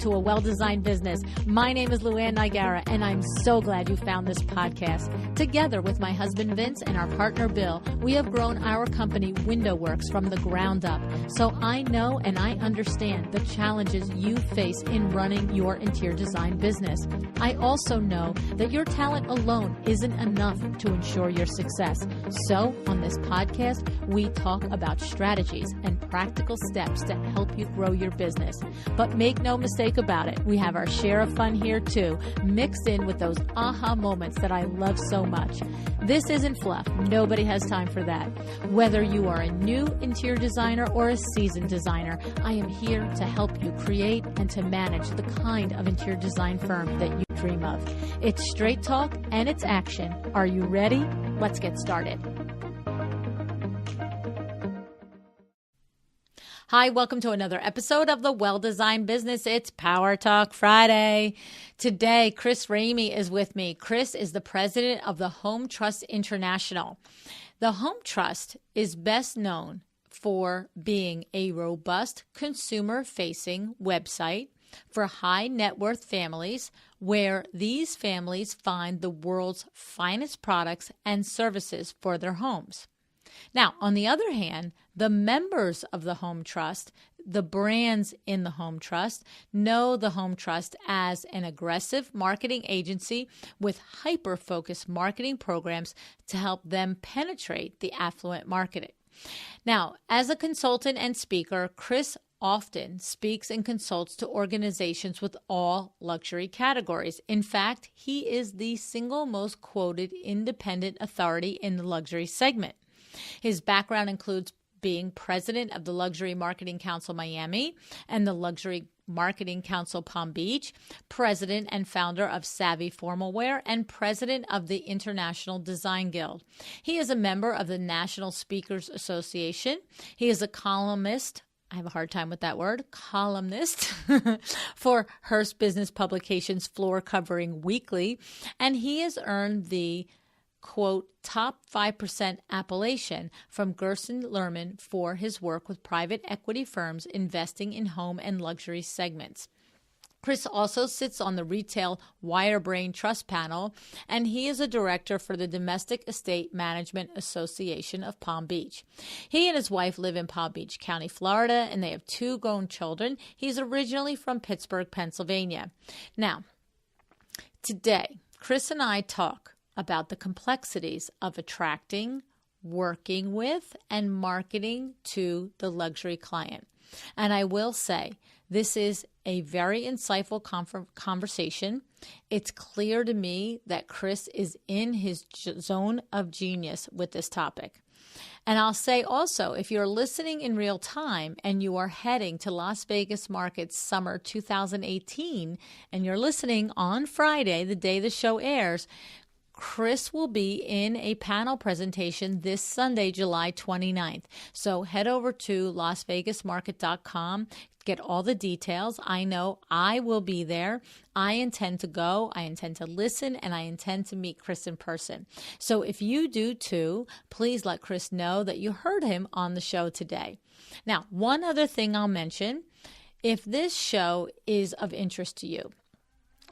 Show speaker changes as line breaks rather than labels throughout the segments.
to A Well-Designed Business. My name is Luann Nigara, and I'm so glad you found this podcast. Together with my husband Vince and our partner Bill, we have grown our company WindowWorks from the ground up. So I know and I understand the challenges you face in running your interior design business. I also know that your talent alone isn't enough to ensure your success. So on this podcast, we talk about strategies and practical steps to help you grow your business. But make no mistake about it, we have our share of fun here too, mixed in with those aha moments that I love so much. This isn't fluff. Nobody has time for that. Whether you are a new interior designer or a seasoned designer, I am here to help you create and to manage the kind of interior design firm that you dream of. It's straight talk and it's action. Are you ready? Let's get started. Hi, welcome to another episode of The Well-Designed Business. It's Power Talk Friday. Today, Chris Ramey is with me. Chris is the president of the Home Trust International. The Home Trust is best known for being a robust consumer-facing website for high net worth families where these families find the world's finest products and services for their homes. Now, on the other hand, the members of the Home Trust, the brands in the Home Trust, know the Home Trust as an aggressive marketing agency with hyper-focused marketing programs to help them penetrate the affluent market. Now, as a consultant and speaker, Chris often speaks and consults to organizations with all luxury categories. In fact, he is the single most quoted independent authority in the luxury segment. His background includes being president of the Luxury Marketing Council Miami and the Luxury Marketing Council Palm Beach, president and founder of Savvy Formal Wear, and president of the International Design Guild. He is a member of the National Speakers Association. He is a columnist. I have a hard time with that word, columnist, for Hearst Business Publications Floor Covering Weekly, and he has earned the quote, top 5% appellation from Gerson-Lehrman for his work with private equity firms investing in home and luxury segments. Chris also sits on the Retail Wirebrain Trust Panel, and he is a director for the Domestic Estate Management Association of Palm Beach. He and his wife live in Palm Beach County, Florida, and they have 2 grown children. He's originally from Pittsburgh, Pennsylvania. Now, today, Chris and I talk about the complexities of attracting, working with, and marketing to the luxury client. And I will say, this is a very insightful conversation. It's clear to me that Chris is in his zone of genius with this topic. And I'll say also, if you're listening in real time and you are heading to Las Vegas Market's summer 2018, and you're listening on Friday, the day the show airs, Chris will be in a panel presentation this Sunday, July 29th. So head over to lasvegasmarket.com, get all the details. I know I will be there. I intend to go, I intend to listen, and I intend to meet Chris in person. So if you do too, please let Chris know that you heard him on the show today. Now, one other thing I'll mention, if this show is of interest to you,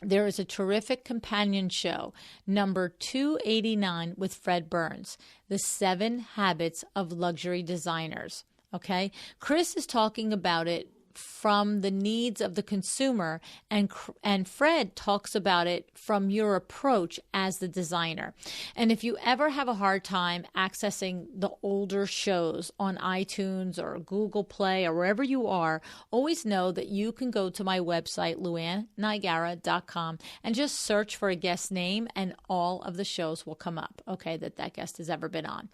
there is a terrific companion show, number 289 with Fred Burns, The 7 Habits of Luxury Designers. Okay? Chris is talking about it from the needs of the consumer, and Fred talks about it from your approach as the designer. And if you ever have a hard time accessing the older shows on iTunes or Google Play or wherever you are, always know that you can go to my website, luannigara.com, and just search for a guest name, and all of the shows will come up, okay, that guest has ever been on.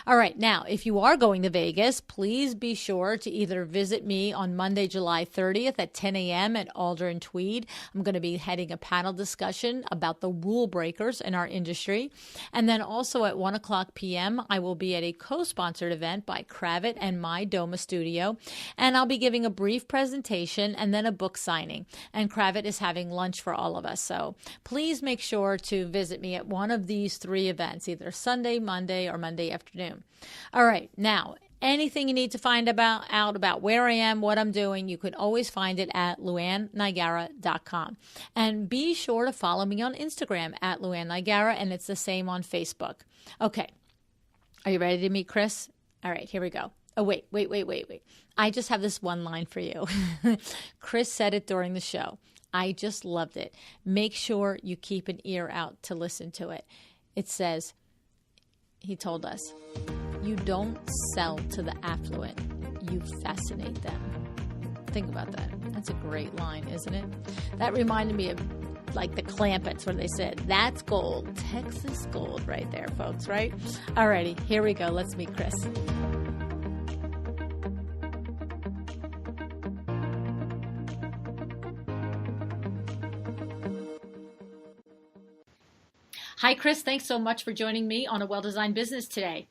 All right, now, if you are going to Vegas, please be sure to either visit me on Monday, July 30th at 10 a.m. at Alder and Tweed. I'm going to be heading a panel discussion about the rule breakers in our industry. And then also at 1 o'clock p.m., I will be at a co-sponsored event by Kravit and My Doma Studio. And I'll be giving a brief presentation and then a book signing. And Kravit is having lunch for all of us. So please make sure to visit me at one of these 3 events, either Sunday, Monday, or Monday afternoon. All right. Now, Anything you need to find out about where I am, what I'm doing, you can always find it at luannniagara.com. And be sure to follow me on Instagram at luannniagara, and it's the same on Facebook. Okay. Are you ready to meet Chris? All right, here we go. Oh, wait. I just have this one line for you. Chris said it during the show. I just loved it. Make sure you keep an ear out to listen to it. It says, he told us, you don't sell to the affluent, you fascinate them. Think about that. That's a great line, isn't it? That reminded me of like the Clampets where they said, that's gold, Texas gold right there, folks, right? Alrighty, here we go. Let's meet Chris. Hi, Chris. Thanks so much for joining me on A Well-Designed Business today.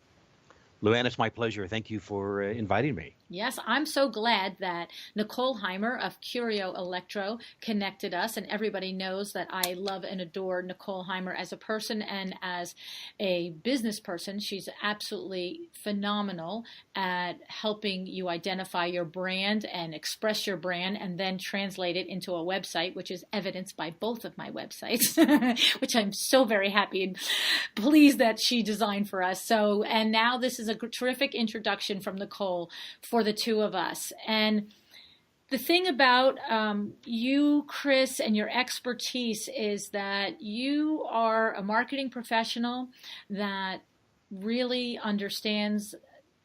Luann, it's my pleasure. Thank you for inviting me.
Yes, I'm so glad that Nicole Heimer of Curio Electro connected us, and everybody knows that I love and adore Nicole Heimer as a person and as a business person. She's absolutely phenomenal at helping you identify your brand and express your brand and then translate it into a website, which is evidenced by both of my websites, which I'm so very happy and pleased that she designed for us. So, and now this is a terrific introduction from Nicole for the two of us. And the thing about you, Chris, and your expertise is that you are a marketing professional that really understands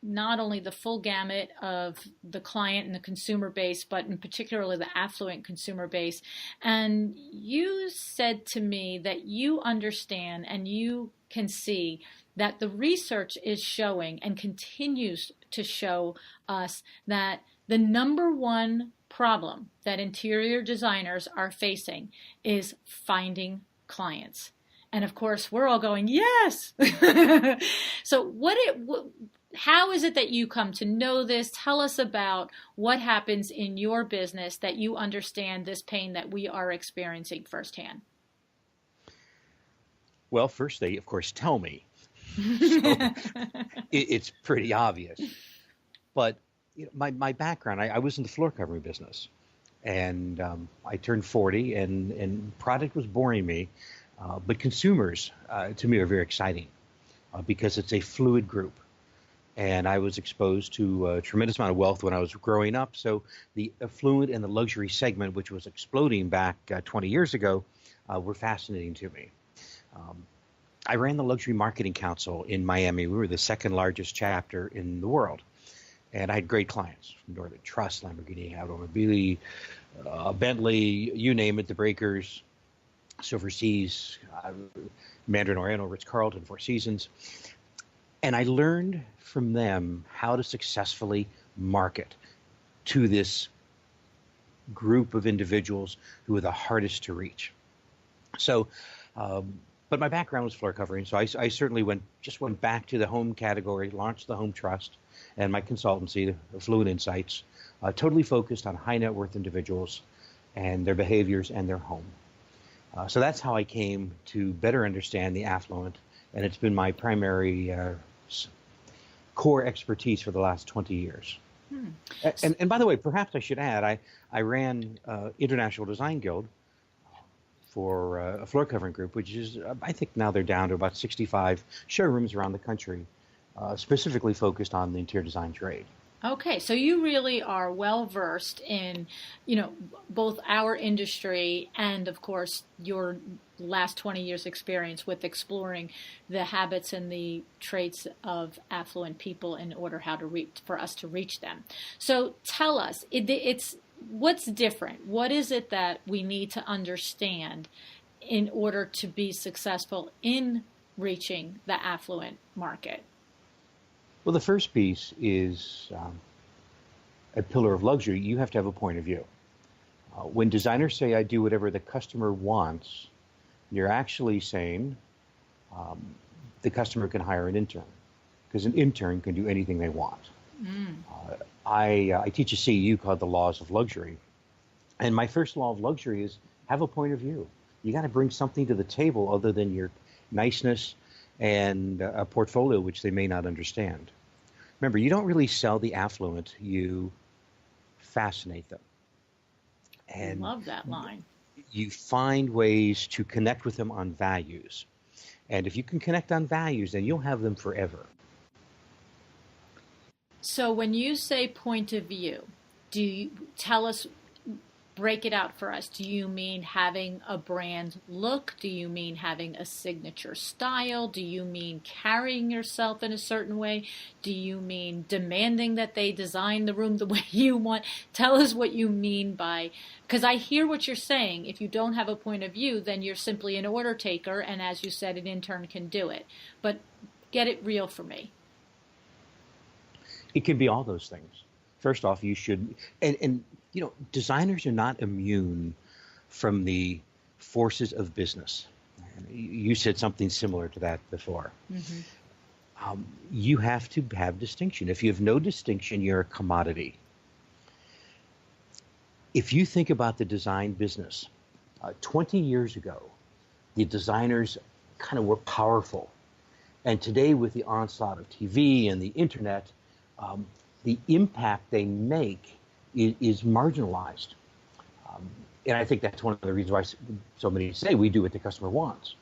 not only the full gamut of the client and the consumer base, but in particular the affluent consumer base. And you said to me that you understand and you can see that the research is showing and continues to show us that the number one problem that interior designers are facing is finding clients. And of course, we're all going, yes. So how is it that you come to know this? Tell us about what happens in your business that you understand this pain that we are experiencing firsthand.
Well, first they, of course, tell me. So it's pretty obvious. But my background, I was in the floor covering business. And I turned 40 and product was boring me. But consumers, to me, are very exciting because it's a fluid group. And I was exposed to a tremendous amount of wealth when I was growing up. So the affluent and the luxury segment, which was exploding back 20 years ago, were fascinating to me. I ran the Luxury Marketing Council in Miami. We were the second largest chapter in the world. And I had great clients from Northern Trust, Lamborghini, Automobili, Bentley, you name it, the Breakers, Silver Seas, Mandarin Oriental, Ritz-Carlton, Four Seasons. And I learned from them how to successfully market to this group of individuals who are the hardest to reach. So, but my background was floor covering, so I certainly went back to the home category, launched the Home Trust and my consultancy, Affluent Insights, totally focused on high net worth individuals and their behaviors and their home. So that's how I came to better understand the affluent, and it's been my primary core expertise for the last 20 years. And by the way, perhaps I should add, I ran International Design Guild for a floor covering group, which is, I think now they're down to about 65 showrooms around the country, specifically focused on the interior design trade.
Okay, so you really are well versed in, both our industry and, of course, your last 20 years experience with exploring the habits and the traits of affluent people in order for us to reach them. So tell us, it's what's different? What is it that we need to understand in order to be successful in reaching the affluent market?
Well, the first piece is a pillar of luxury. You have to have a point of view. When designers say, I do whatever the customer wants, you're actually saying the customer can hire an intern, because an intern can do anything they want. I teach a CEU called the Laws of Luxury. And my first law of luxury is have a point of view. You got to bring something to the table other than your niceness and a portfolio which they may not understand. Remember, you don't really sell the affluent, you fascinate them.
I love that line.
You find ways to connect with them on values. And if you can connect on values, then you'll have them forever.
So when you say point of view, do you tell us, break it out for us? Do you mean having a brand look? Do you mean having a signature style? Do you mean carrying yourself in a certain way? Do you mean demanding that they design the room the way you want? Tell us what you mean by, because I hear what you're saying. If you don't have a point of view, then you're simply an order taker, and as you said, an intern can do it. But get it real for me.
It can be all those things. First off, you should, and designers are not immune from the forces of business. You said something similar to that before. Mm-hmm. You have to have distinction. If you have no distinction, you're a commodity. If you think about the design business, 20 years ago, the designers kind of were powerful. And today, with the onslaught of TV and the internet, the impact they make is marginalized. And I think that's one of the reasons why so many say we do what the customer wants.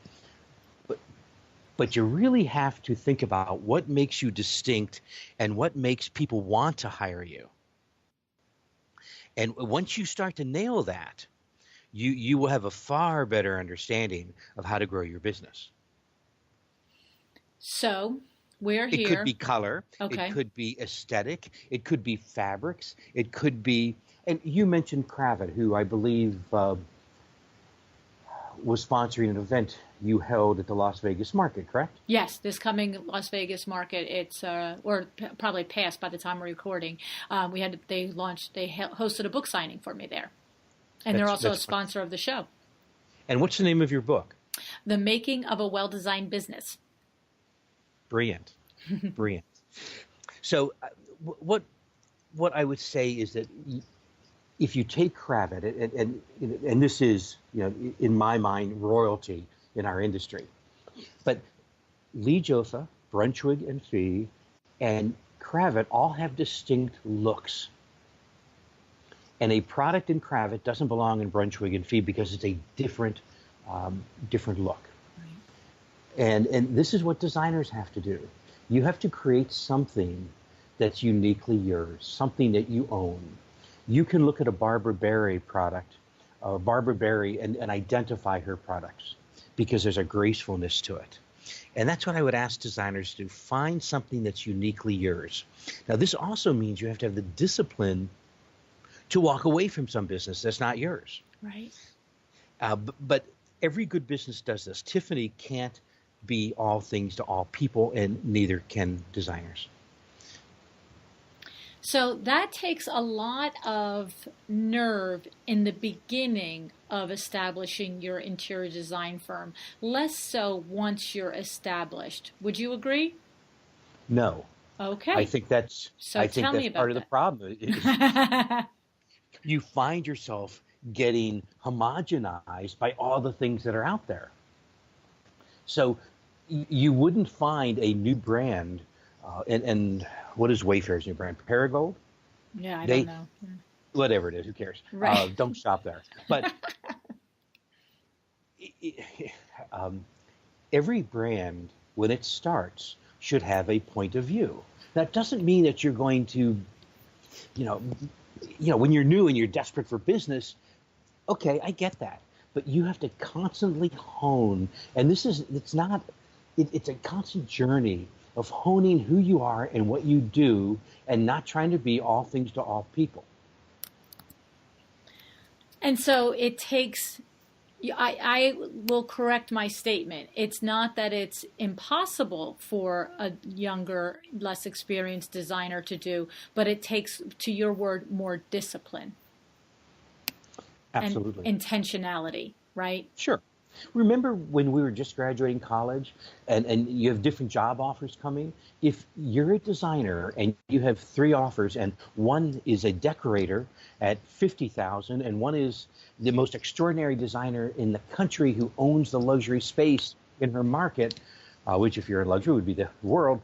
But you really have to think about what makes you distinct and what makes people want to hire you. And once you start to nail that, you will have a far better understanding of how to grow your business.
So we're here.
It could be color.
Okay.
It could be aesthetic. It could be fabrics. It could be, and you mentioned Cravat, who I believe was sponsoring an event you held at the Las Vegas market, correct?
Yes, this coming Las Vegas market. It's probably past by the time we're recording. They hosted a book signing for me there, and they're also a sponsor of the show.
And what's the name of your book?
The Making of a Well-Designed Business.
Brilliant. Brilliant. So what I would say is that if you take Cravat, and this is, in my mind, royalty in our industry, but Lee Joffe, Brunswick and Fee, and Cravat all have distinct looks. And a product in Cravat doesn't belong in Brunswick and Fee because it's a different look. And this is what designers have to do. You have to create something that's uniquely yours, something that you own. You can look at a Barbara Barry product, Barbara Barry, and identify her products because there's a gracefulness to it. And that's what I would ask designers to do. Find something that's uniquely yours. Now, this also means you have to have the discipline to walk away from some business that's not yours.
Right.
But every good business does this. Tiffany can't be all things to all people, and neither can designers.
So that takes a lot of nerve in the beginning of establishing your interior design firm, less so once you're established. Would you agree?
No.
Okay.
I think that's part of the problem. You find yourself getting homogenized by all the things that are out there. So you wouldn't find a new brand, and what is Wayfair's new brand? Paragold?
Yeah, I don't know.
Whatever it is, who cares?
Right.
Don't shop there. But every brand, when it starts, should have a point of view. That doesn't mean that you're going to, when you're new and you're desperate for business, okay, I get that. But you have to constantly hone, and it's a constant journey of honing who you are and what you do and not trying to be all things to all people.
And so it takes, I will correct my statement. It's not that it's impossible for a younger, less experienced designer to do, but it takes, to your word, more discipline.
Absolutely.
And intentionality, right?
Sure. Remember when we were just graduating college and you have different job offers coming? If you're a designer and you have 3 offers and one is a decorator at $50,000 and one is the most extraordinary designer in the country who owns the luxury space in her market, which if you're in luxury would be the world,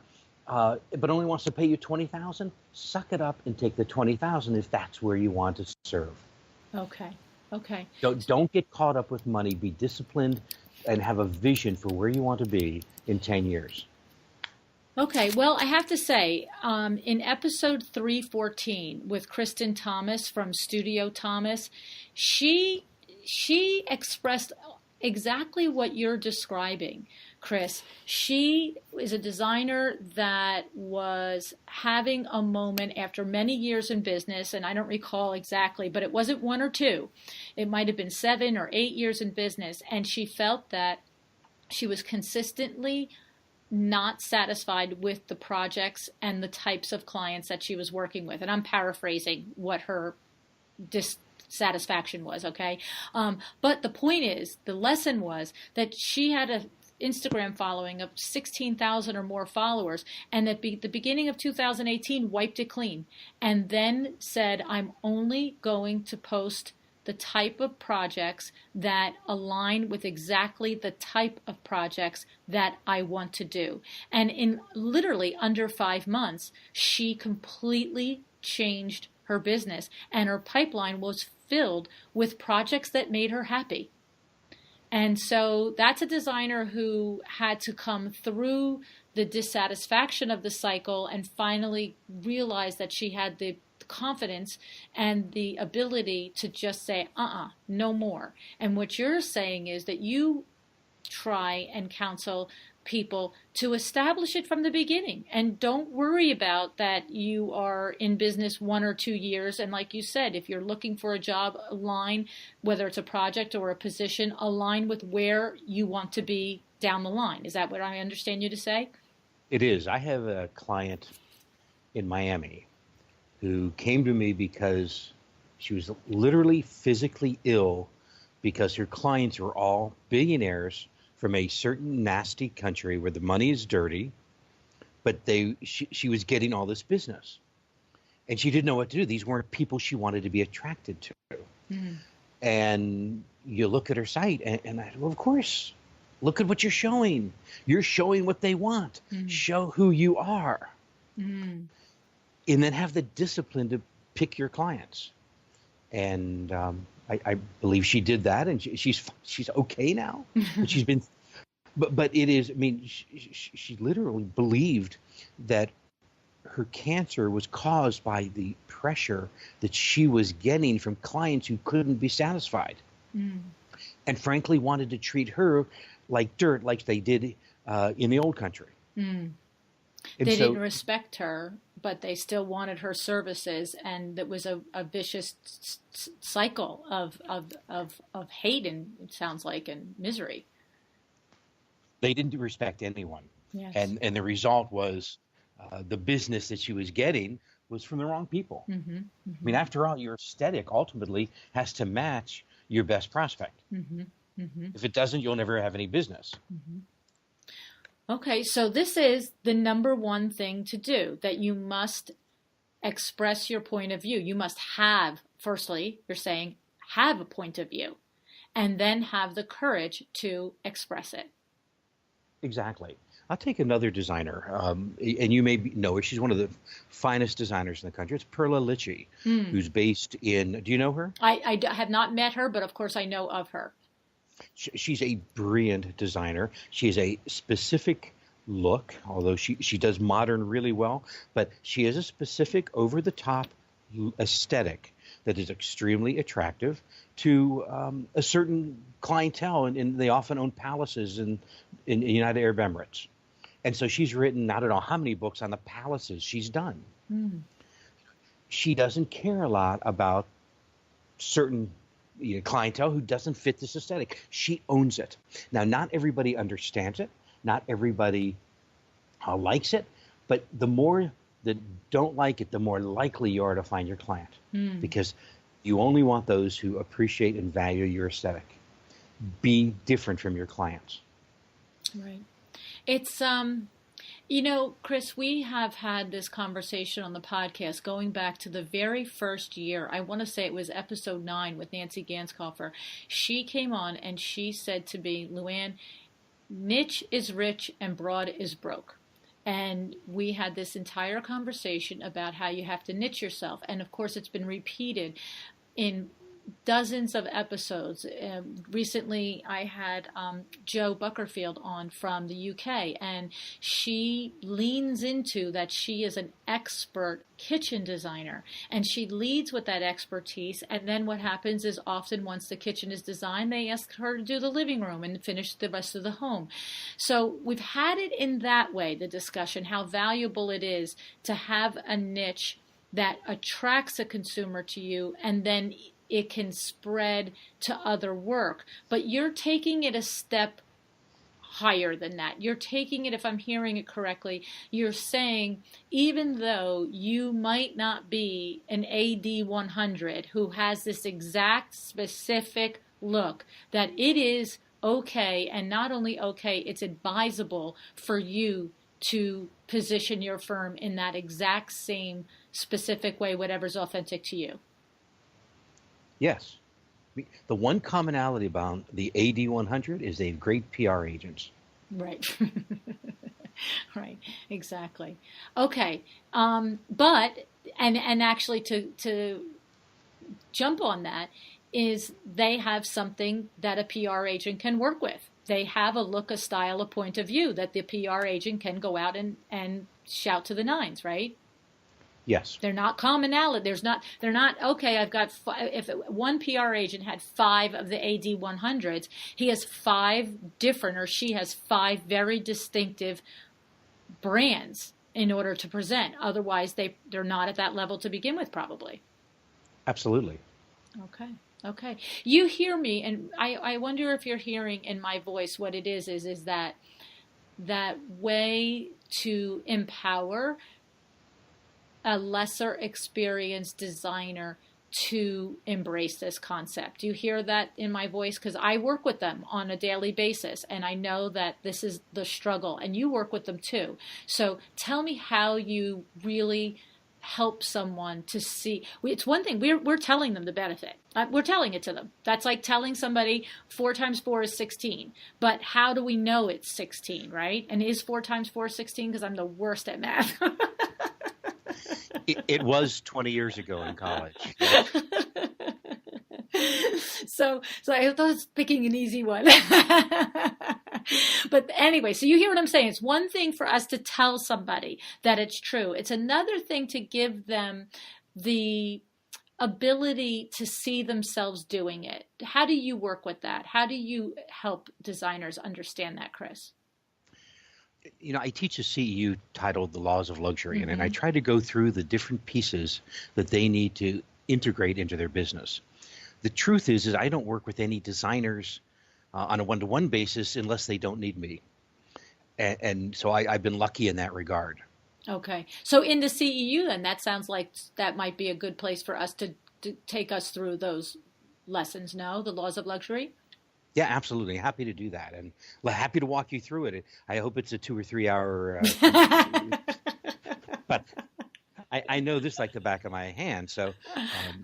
but only wants to pay you 20,000. Suck it up and take the 20,000 if that's where you want to serve.
Okay. Okay.
Don't get caught up with money. Be disciplined and have a vision for where you want to be in 10 years.
Okay, well, I have to say, in episode 314 with Kristen Thomas from Studio Thomas, she expressed exactly what you're describing, Chris. She is a designer that was having a moment after many years in business, and I don't recall exactly, but it wasn't 1 or 2. It might have been 7 or 8 years in business, and she felt that she was consistently not satisfied with the projects and the types of clients that she was working with. And I'm paraphrasing what her dissatisfaction was, okay? But the point is, the lesson was that she had a Instagram following of 16,000 or more followers, and at the beginning of 2018 wiped it clean, and then said, I'm only going to post the type of projects that align with exactly the type of projects that I want to do. And in literally under 5 months, she completely changed her business, and her pipeline was filled with projects that made her happy. And so that's a designer who had to come through the dissatisfaction of the cycle and finally realize that she had the confidence and the ability to just say, no more. And what you're saying is that you try and counsel people to establish it from the beginning, and don't worry about that you are in business 1 or 2 years. And like you said, if you're looking for a job, align, whether it's a project or a position, align with where you want to be down the line. Is that what I understand you to say?
It is. I have a client in Miami who came to me because she was literally physically ill because her clients were all billionaires from a certain nasty country where the money is dirty, but she was getting all this business. And she didn't know what to do. These weren't people she wanted to be attracted to. Mm-hmm. And you look at her site, and I, well, of course, look at what you're showing. You're showing what they want. Mm-hmm. Show who you are. Mm-hmm. And then have the discipline to pick your clients. And I believe she did that, and she's okay now. But she's been, but it is. I mean, she literally believed that her cancer was caused by the pressure that she was getting from clients who couldn't be satisfied, and frankly wanted to treat her like dirt, like they did in the old country.
They didn't respect her, but they still wanted her services, and it was a vicious cycle of hate, and it sounds like, and misery.
They didn't respect anyone,
yes.
And the result was the business that she was getting was from the wrong people. Mm-hmm, mm-hmm. I mean, after all, your aesthetic ultimately has to match your best prospect. Mm-hmm, mm-hmm. If it doesn't, you'll never have any business.
Mm-hmm. Okay, so this is the number one thing to do, that you must express your point of view. You must have, firstly, you're saying, have a point of view, and then have the courage to express it.
Exactly. I'll take another designer, and you may know her. She's one of the finest designers in the country. It's Perla Litchi, who's based in, do you know her?
I have not met her, but of course I know of her.
She's a brilliant designer. She has a specific look, although she does modern really well, but she has a specific over-the-top aesthetic that is extremely attractive to a certain clientele, and they often own palaces in United Arab Emirates. And so she's written, I don't know how many books on the palaces she's done. She doesn't care a lot about certain clientele who doesn't fit this aesthetic. She owns it. Now, not everybody understands it. Not everybody likes it. But the more that don't like it, the more likely you are to find your client. Because you only want those who appreciate and value your aesthetic. Be different from your clients.
Right. It's, Chris, we have had this conversation on the podcast going back to the very first year. I want to say it was episode 9 with Nancy Ganskoffer. She came on and she said to me, Luann, niche is rich and broad is broke. And we had this entire conversation about how you have to niche yourself. And of course, it's been repeated in dozens of episodes. Recently, I had Jo Buckerfield on from the UK, and she leans into that she is an expert kitchen designer, and she leads with that expertise. And then what happens is often once the kitchen is designed, they ask her to do the living room and finish the rest of the home. So we've had it in that way, the discussion, how valuable it is to have a niche that attracts a consumer to you, and then it can spread to other work. But you're taking it a step higher than that. You're taking it, if I'm hearing it correctly, you're saying even though you might not be an AD 100 who has this exact specific look, that it is okay, and not only okay, it's advisable for you to position your firm in that exact same specific way, whatever's authentic to you.
Yes. The one commonality about the AD 100 is they have great PR agents.
Right. Right. Exactly. Okay. But actually to jump on that is they have something that a PR agent can work with. They have a look, a style, a point of view that the PR agent can go out and shout to the nines, right?
Yes.
They're not commonality. They're not, okay, I've got if one PR agent had 5 of the AD 100s, he has 5 different, or she has 5 very distinctive brands in order to present. Otherwise, they're not at that level to begin with, probably.
Absolutely.
Okay. You hear me, and I wonder if you're hearing in my voice what it is that way to empower a lesser experienced designer to embrace this concept. Do you hear that in my voice? Because I work with them on a daily basis, and I know that this is the struggle, and you work with them too. So tell me how you really help someone to see. It's one thing, we're telling them the benefit. We're telling it to them. That's like telling somebody 4 times 4 is 16. But how do we know it's 16, right? And is 4 times 4 16? Because I'm the worst at math.
It was 20 years ago in college.
So I thought I was picking an easy one. But anyway, so you hear what I'm saying. It's one thing for us to tell somebody that it's true. It's another thing to give them the ability to see themselves doing it. How do you work with that? How do you help designers understand that, Chris?
You know, I teach a CEU titled The Laws of Luxury, and I try to go through the different pieces that they need to integrate into their business. The truth is I don't work with any designers on a one-to-one basis unless they don't need me. And so I've been lucky in that regard. Okay.
So in the CEU, then, that sounds like that might be a good place for us to take us through those lessons, no? The Laws of Luxury?
Yeah, absolutely. Happy to do that, and happy to walk you through it. I hope it's a 2 or 3 hour. But I know this like the back of my hand. So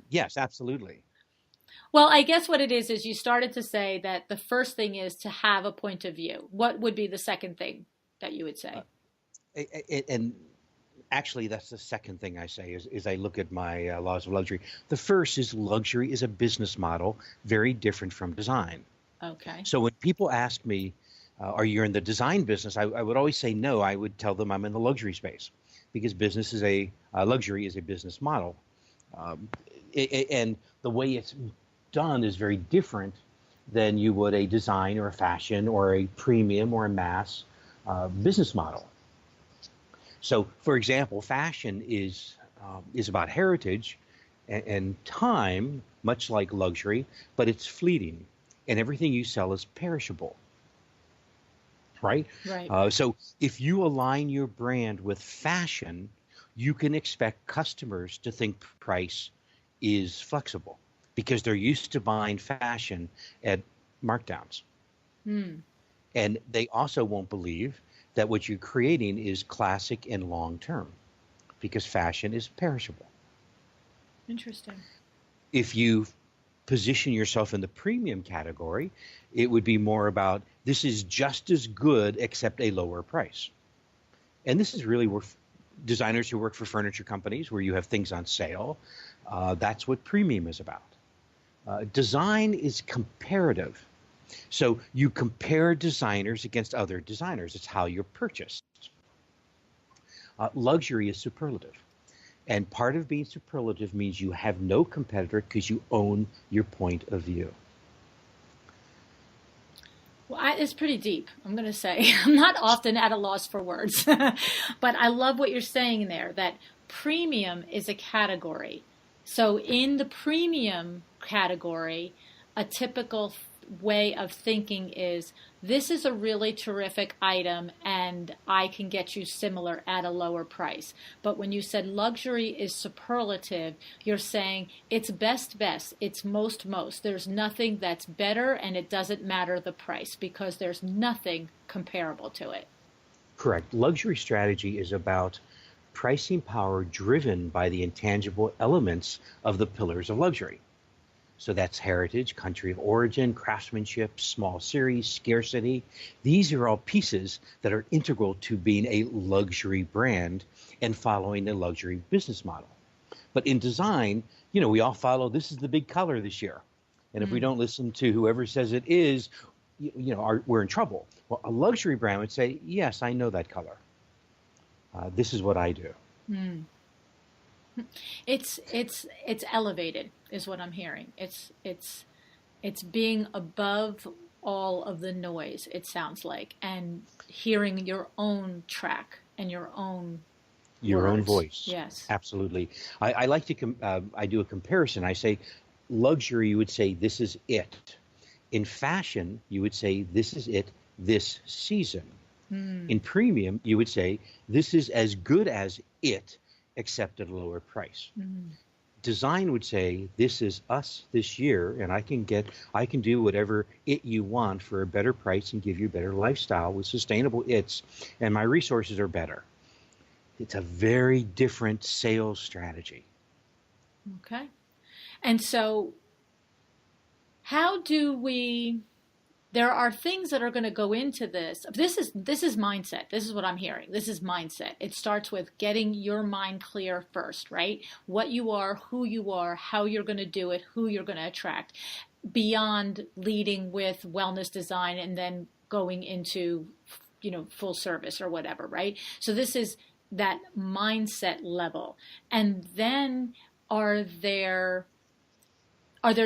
yes, absolutely.
Well, I guess what it is you started to say that the first thing is to have a point of view. What would be the second thing that you would say?
And actually, that's the second thing I say is I look at my Laws of Luxury. The first is luxury is a business model, very different from design.
Okay.
So when people ask me, are you in the design business? I would always say no. I would tell them I'm in the luxury space because business is luxury is a business model. And the way it's done is very different than you would a design or a fashion or a premium or a mass business model. So, for example, fashion is about heritage and time, much like luxury, but it's fleeting. And everything you sell is perishable, right?
Right.
So if you align your brand with fashion, you can expect customers to think price is flexible because they're used to buying fashion at markdowns. And they also won't believe that what you're creating is classic and long-term because fashion is perishable.
Interesting.
If you position yourself in the premium category, it would be more about this is just as good except a lower price. And this is really where designers who work for furniture companies, where you have things on sale, that's what premium is about. Design is comparative. So you compare designers against other designers. It's how you're purchased. Luxury is superlative. And part of being superlative means you have no competitor because you own your point of view.
Well, it's pretty deep, I'm going to say. I'm not often at a loss for words, but I love what you're saying there, that premium is a category. So in the premium category, a typical way of thinking is, this is a really terrific item and I can get you similar at a lower price. But when you said luxury is superlative, you're saying it's best, it's most. There's nothing that's better, and it doesn't matter the price because there's nothing comparable to it.
Correct. Luxury strategy is about pricing power driven by the intangible elements of the pillars of luxury. So that's heritage, country of origin, craftsmanship, small series, scarcity. These are all pieces that are integral to being a luxury brand and following a luxury business model. But in design, we all follow, this is the big color this year. And if we don't listen to whoever says it is, we're in trouble. Well, a luxury brand would say, yes, I know that color. This is what I do.
It's elevated is what I'm hearing. It's being above all of the noise, it sounds like, and hearing your own track and your own
voice.
Yes,
absolutely. I like to I do a comparison. I say luxury, you would say this is it. In fashion, you would say this is it this season. In premium, you would say this is as good as it, except at a lower price. Design would say this is us this year, and I can do whatever it you want for a better price and give you a better lifestyle with sustainable its, and my resources are better. It's a very different sales strategy.
Okay. And so how do we... There are things that are going to go into this. This is mindset. This is what I'm hearing. This is mindset. It starts with getting your mind clear first, right? What you are, who you are, how you're going to do it, who you're going to attract, beyond leading with wellness design and then going into, full service or whatever, right? So this is that mindset level. And then are there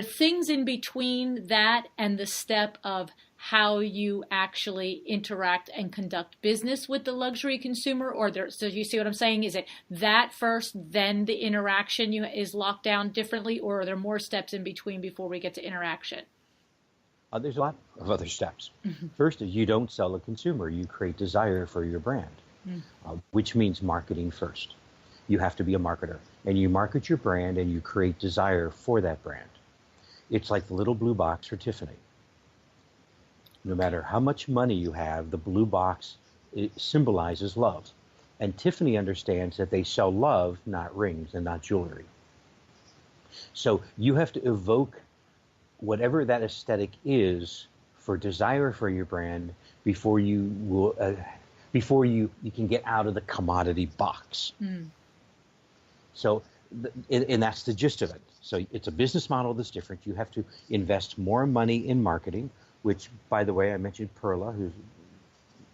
things in between that and the step of how you actually interact and conduct business with the luxury consumer? So you see what I'm saying? Is it that first, then the interaction is locked down differently, or are there more steps in between before we get to interaction?
There's a lot of other steps. First is you don't sell a consumer. You create desire for your brand, which means marketing first. You have to be a marketer, and you market your brand and you create desire for that brand. It's like the little blue box for Tiffany. No matter how much money you have, the blue box, it symbolizes love. And Tiffany understands that they sell love, not rings and not jewelry. So you have to evoke whatever that aesthetic is for desire for your brand before you can get out of the commodity box. So, and that's the gist of it. So it's a business model that's different. You have to invest more money in marketing, which, by the way, I mentioned Perla, who's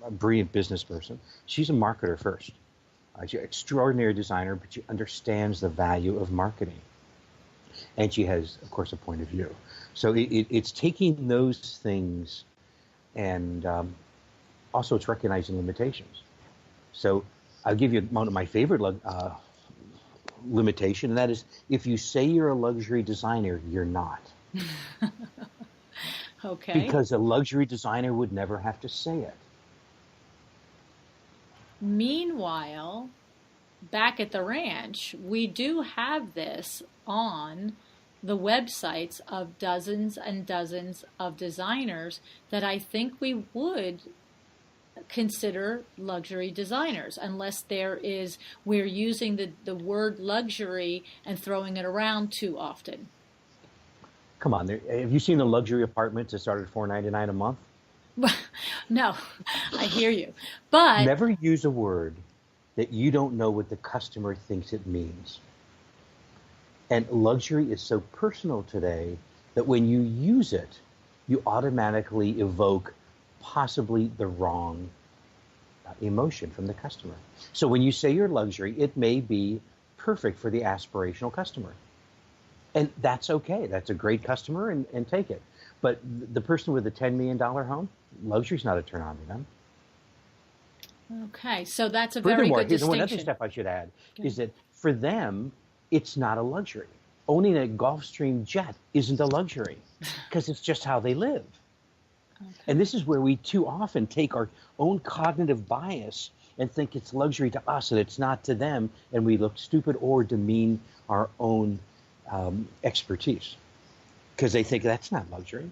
a brilliant business person. She's a marketer first. She's an extraordinary designer, but she understands the value of marketing. And she has, of course, a point of view. So it's taking those things, and also it's recognizing limitations. So I'll give you one of my favorite limitation, and that is, if you say you're a luxury designer, you're not.
Okay.
Because a luxury designer would never have to say it.
Meanwhile, back at the ranch, we do have this on the websites of dozens and dozens of designers that I think we would consider luxury designers, unless we're using the word luxury and throwing it around too often.
Come on, have you seen the luxury apartments that start at $4.99 a month?
No, I hear you, but
never use a word that you don't know what the customer thinks it means. And luxury is so personal today that when you use it, you automatically evoke possibly the wrong emotion from the customer. So when you say you're luxury, it may be perfect for the aspirational customer. And that's okay. That's a great customer, and take it. But the person with a $10 million home, luxury's not a turn on to them.
Okay, so that's a very good distinction.
One other step I should add is that for them, it's not a luxury. Owning a Gulfstream jet isn't a luxury because it's just how they live. Okay. And this is where we too often take our own cognitive bias and think it's luxury to us and it's not to them, and we look stupid or demean our own expertise because they think that's not luxury.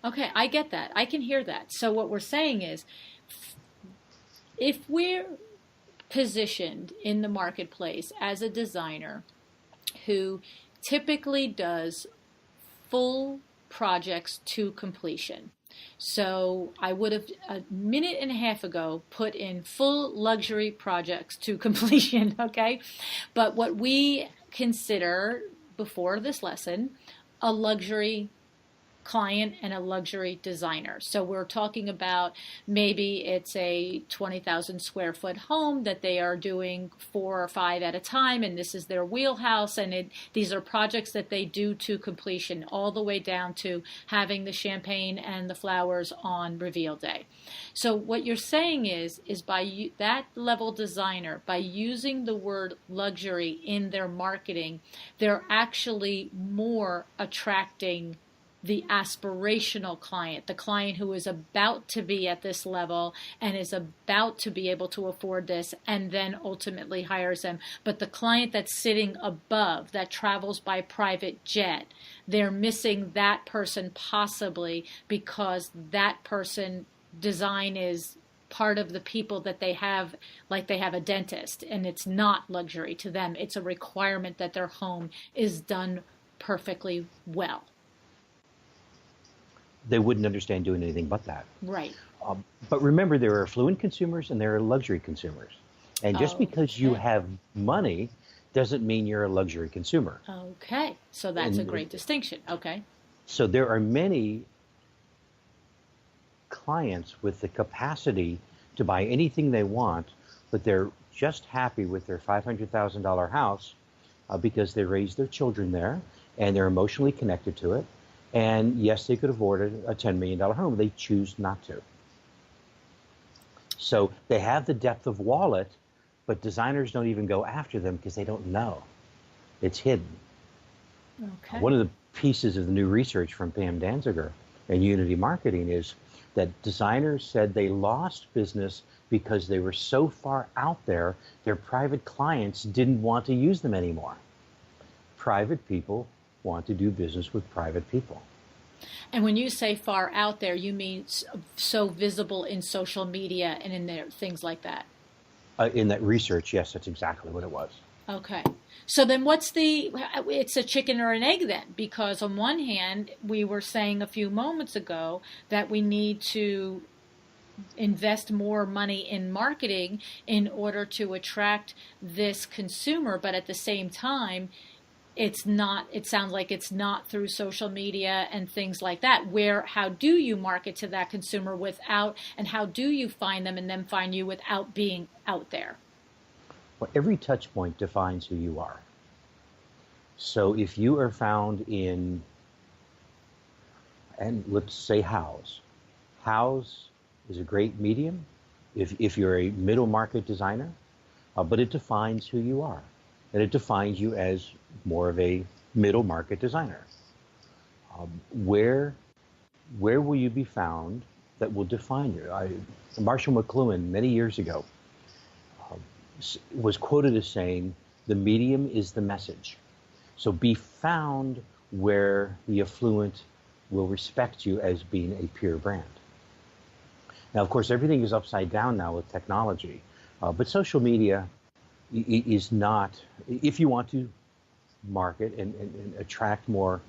Okay, I get that. I can hear that. So what we're saying is, if we're positioned in the marketplace as a designer who typically does full projects to completion. So I would have a minute and a half ago put in full luxury projects to completion, okay? But what we consider before this lesson, a luxury client and a luxury designer. So we're talking about maybe it's a 20,000 square foot home that they are doing 4 or 5 at a time, and this is their wheelhouse, and these are projects that they do to completion, all the way down to having the champagne and the flowers on reveal day. So what you're saying is by that level designer, by using the word luxury in their marketing, they're actually more attracting the aspirational client, the client who is about to be at this level and is about to be able to afford this and then ultimately hires them. But the client that's sitting above, that travels by private jet, they're missing that person possibly because that person design is part of the people that they have, like they have a dentist, and it's not luxury to them. It's a requirement that their home is done perfectly well.
They wouldn't understand doing anything but that.
Right.
But remember, there are affluent consumers and there are luxury consumers. And just because you have money doesn't mean you're a luxury consumer.
Okay. So that's a great distinction. Okay.
So there are many clients with the capacity to buy anything they want, but they're just happy with their $500,000 house because they raised their children there and they're emotionally connected to it. And yes, they could afford a $10 million home. They choose not to. So they have the depth of wallet, but designers don't even go after them because they don't know. It's hidden.
Okay.
One of the pieces of the new research from Pam Danziger and Unity Marketing is that designers said they lost business because they were so far out there, their private clients didn't want to use them anymore. Private people want to do business with private people.
And when you say far out there, you mean so visible in social media and in there, things like that?
In that research, yes, that's exactly what it was.
Okay. So then it's a chicken or an egg then, because on one hand, we were saying a few moments ago that we need to invest more money in marketing in order to attract this consumer, but at the same time, it sounds like it's not through social media and things like that. How do you market to that consumer and how do you find them and them find you without being out there?
Well, every touch point defines who you are. So if you are found in, and let's say House is a great medium if you're a middle market designer, but it defines who you are. And it defines you as more of a middle market designer. Where will you be found that will define you? Marshall McLuhan, many years ago, was quoted as saying, the medium is the message. So be found where the affluent will respect you as being a pure brand. Now, of course, everything is upside down now with technology, but social media is not, if you want to market and attract more,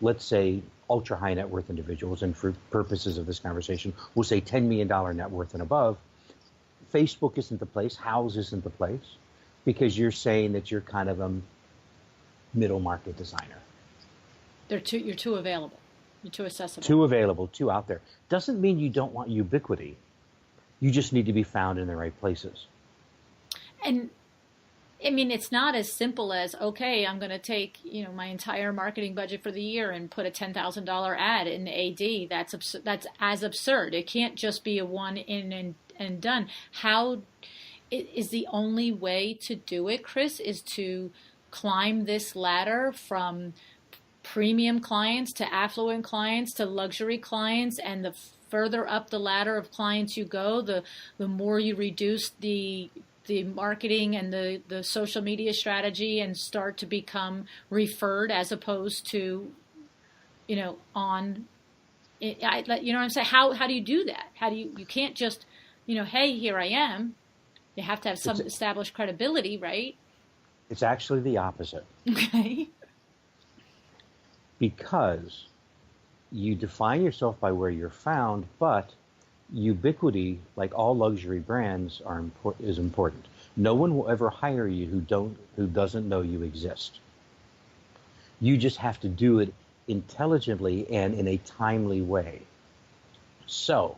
let's say, ultra high net worth individuals, and for purposes of this conversation, we'll say $10 million net worth and above, Facebook isn't the place, House isn't the place, because you're saying that you're kind of a middle market designer.
You're too available. You're too accessible.
Too available, too out there. Doesn't mean you don't want ubiquity. You just need to be found in the right places.
And I mean, it's not as simple as, okay, I'm going to take, my entire marketing budget for the year and put a $10,000 ad in AD. That's as absurd. It can't just be a one in and done. How is the only way to do it, Chris, is to climb this ladder from premium clients to affluent clients to luxury clients, and the further up the ladder of clients you go, the more you reduce the marketing and the social media strategy and start to become referred as opposed to, on, you know what I'm saying? How do you do that? You can't just, hey, here I am. You have to have some established credibility, right?
It's actually the opposite.
Okay.
Because you define yourself by where you're found, but ubiquity, like all luxury brands, is important. No one will ever hire you who doesn't know you exist. You just have to do it intelligently and in a timely way. So,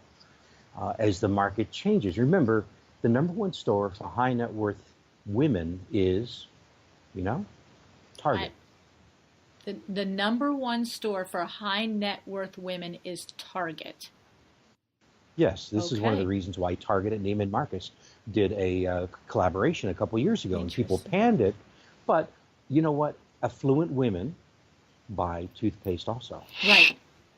as the market changes, remember, the number one store for high net worth women is, Target.
The number one store for high net worth women is Target.
Yes, this is one of the reasons why Target and Neiman Marcus did a collaboration a couple years ago, and people panned it. But you know what? Affluent women buy toothpaste also.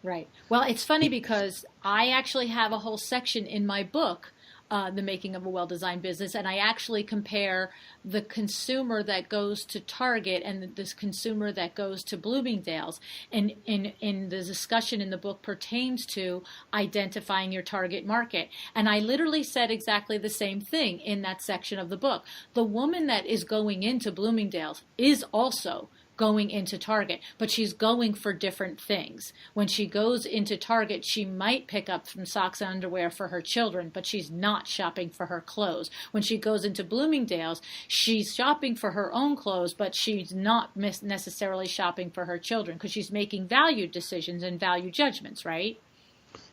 Right. Well, it's funny because I actually have a whole section in my book, The Making of a Well-Designed Business, and I actually compare the consumer that goes to Target and this consumer that goes to Bloomingdale's. And in the discussion in the book pertains to identifying your target market. And I literally said exactly the same thing in that section of the book. The woman that is going into Bloomingdale's is also going into Target, but she's going for different things. When she goes into Target, she might pick up some socks and underwear for her children, but she's not shopping for her clothes. When she goes into Bloomingdale's, she's shopping for her own clothes, but she's not necessarily shopping for her children because she's making value decisions and value judgments, right?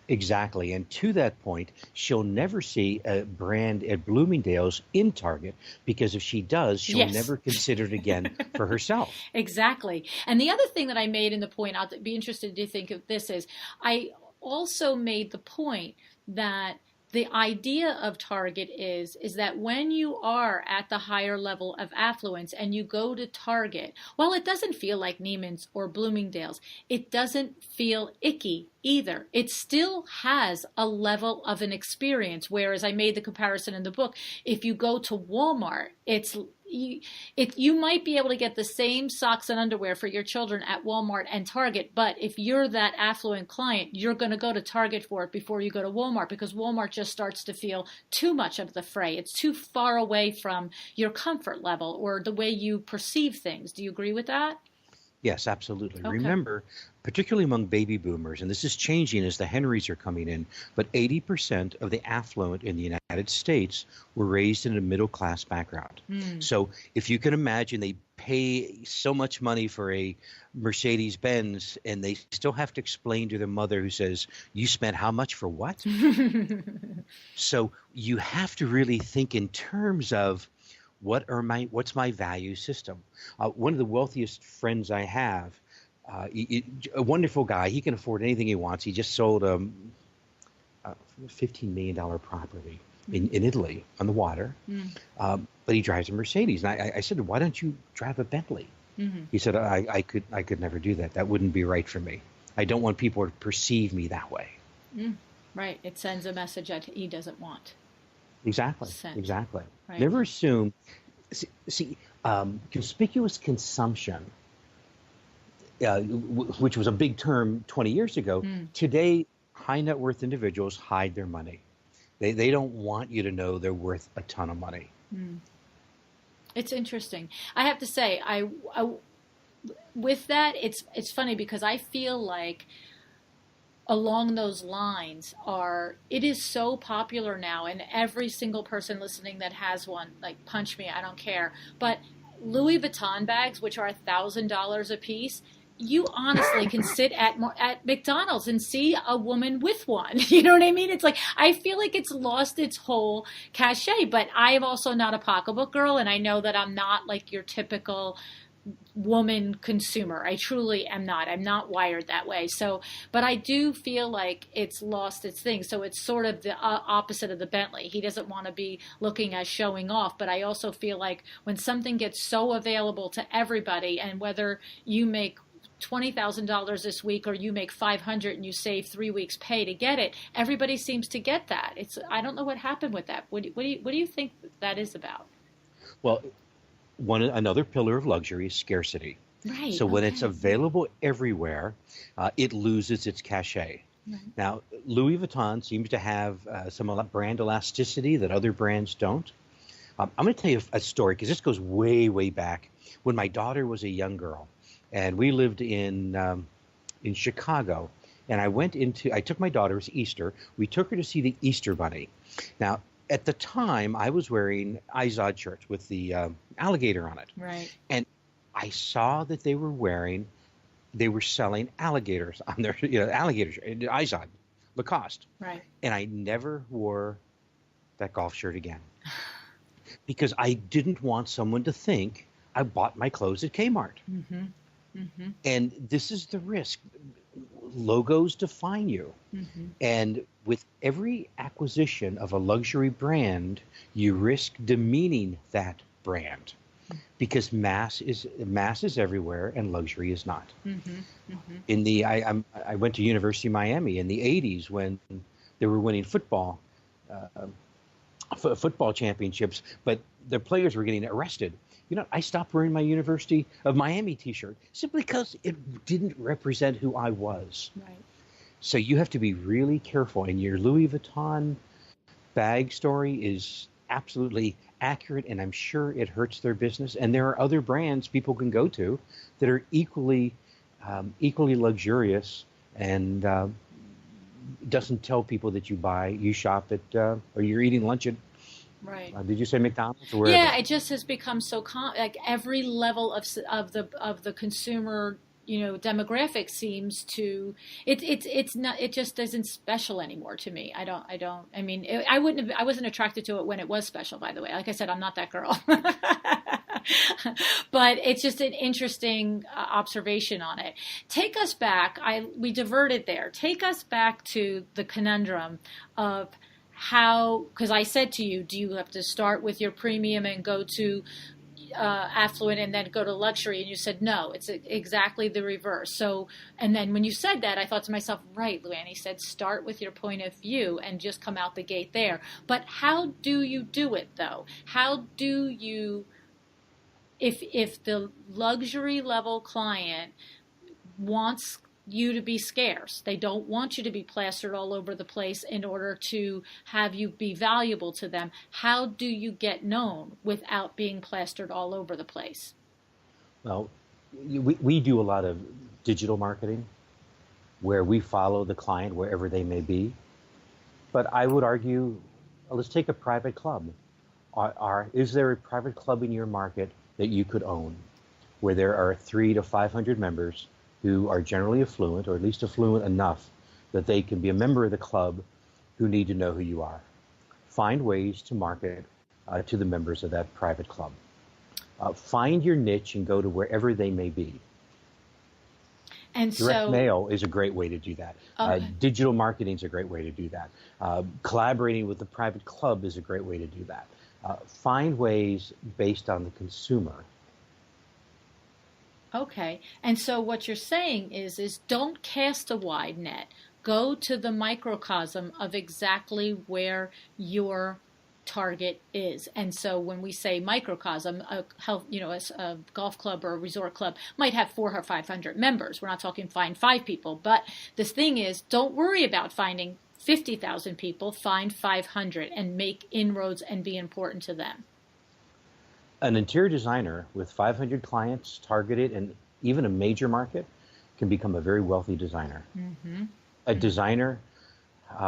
Exactly. And to that point, she'll never see a brand at Bloomingdale's in Target, because if she does, she'll never consider it again for herself.
Exactly. And the other thing that I made in the point, I'll be interested to think of this, is I also made the point that the idea of Target is that when you are at the higher level of affluence and you go to Target, while it doesn't feel like Neiman's or Bloomingdale's, it doesn't feel icky either. It still has a level of an experience, whereas I made the comparison in the book. If you go to Walmart, you might be able to get the same socks and underwear for your children at Walmart and Target, but if you're that affluent client, you're going to go to Target for it before you go to Walmart, because Walmart just starts to feel too much of the fray. It's too far away from your comfort level or the way you perceive things. Do you agree with that?
Yes, absolutely.
Okay.
Remember, particularly among baby boomers, and this is changing as the Henrys are coming in, but 80% of the affluent in the United States were raised in a middle-class background. So if you can imagine, they pay so much money for a Mercedes-Benz, and they still have to explain to their mother, who says, you spent how much for what? So you have to really think in terms of, what's my value system? One of the wealthiest friends I have, a wonderful guy. He can afford anything he wants. He just sold a $15 million property in Italy on the water, but he drives a Mercedes. And I said, why don't you drive a Bentley? He said, I could never do that. That wouldn't be right for me. I don't want people to perceive me that way.
Right. It sends a message that he doesn't want.
Exactly.
Right.
Never assume. See, conspicuous consumption, which was a big term 20 years ago. Today, high net worth individuals hide their money. They don't want you to know they're worth a ton of money.
It's interesting. I have to say, I with that, it's funny because I feel like along those lines it is so popular now, and every single person listening that has one, like, punch me, I don't care. But Louis Vuitton bags, which are $1,000 a piece, you honestly can sit at McDonald's and see a woman with one. You know what I mean? It's like, I feel like it's lost its whole cachet, but I am also not a pocketbook girl, and I know that I'm not like your typical woman consumer. I truly am not. I'm not wired that way. So, but I do feel like it's lost its thing. So it's sort of the opposite of the Bentley. He doesn't want to be looking as showing off, but I also feel like when something gets so available to everybody, and whether you make $20,000 this week or you make 500 and you save 3 weeks pay to get it, everybody seems to get that. I don't know what happened with that. What do you think that is about?
Well, another pillar of luxury is scarcity.
Right.
So when it's available everywhere, it loses its cachet. Right. Now, Louis Vuitton seems to have some brand elasticity that other brands don't. I'm going to tell you a story, because this goes way, way back when my daughter was a young girl, and we lived in Chicago. And I took my daughter, it was Easter. We took her to see the Easter Bunny. Now, at the time, I was wearing Izod shirts with the alligator on it.
Right.
And I saw that they were selling alligators on their, alligator shirt, Izod, Lacoste.
Right.
And I never wore that golf shirt again, because I didn't want someone to think I bought my clothes at Kmart. Mm-hmm. Mm-hmm. And this is the risk. Logos define you. Mm-hmm. And with every acquisition of a luxury brand, you risk demeaning that brand, because mass is everywhere and luxury is not. Mm-hmm. Mm-hmm. I went to University of Miami in the 80s when they were winning football championships, but the players were getting arrested. I stopped wearing my University of Miami T-shirt simply because it didn't represent who I was.
Right.
So you have to be really careful. And your Louis Vuitton bag story is absolutely accurate, and I'm sure it hurts their business. And there are other brands people can go to that are equally luxurious, and doesn't tell people that you shop at or you're eating lunch at.
Right.
Did you say McDonald's? Or
yeah, it just has become so like every level of the consumer, demographic seems to it's not, it just isn't special anymore to me. I mean, I wasn't attracted to it when it was special, by the way. Like I said, I'm not that girl. But it's just an interesting observation on it. Take us back. We diverted there. Take us back to the conundrum of how, because I said to you, do you have to start with your premium and go to affluent and then go to luxury? And you said, no, it's exactly the reverse. So, and then when you said that, I thought to myself, right, Luann, he said, start with your point of view and just come out the gate there. But how do you do it, though? How do you, if the luxury level client wants you to be scarce, they don't want you to be plastered all over the place in order to have you be valuable to them, how do you get known without being plastered all over the place?
Well, we do a lot of digital marketing where we follow the client wherever they may be. But I would argue, let's take a private club. Is there a private club in your market that you could own, where there are 300 to 500 members who are generally affluent, or at least affluent enough that they can be a member of the club, who need to know who you are? Find ways to market to the members of that private club. Find your niche and go to wherever they may be.
And
Direct mail is a great way to do that. Okay. Digital marketing is a great way to do that. Collaborating with the private club is a great way to do that. Find ways based on the consumer.
Okay. And so what you're saying is don't cast a wide net. Go to the microcosm of exactly where your target is. And so when we say microcosm, a golf club or a resort club might have 400 or 500 members. We're not talking find 5 people. But the thing is, don't worry about finding 50,000 people. Find 500 and make inroads and be important to them.
An interior designer with 500 clients targeted in even a major market can become a very wealthy designer.
Mm-hmm.
A designer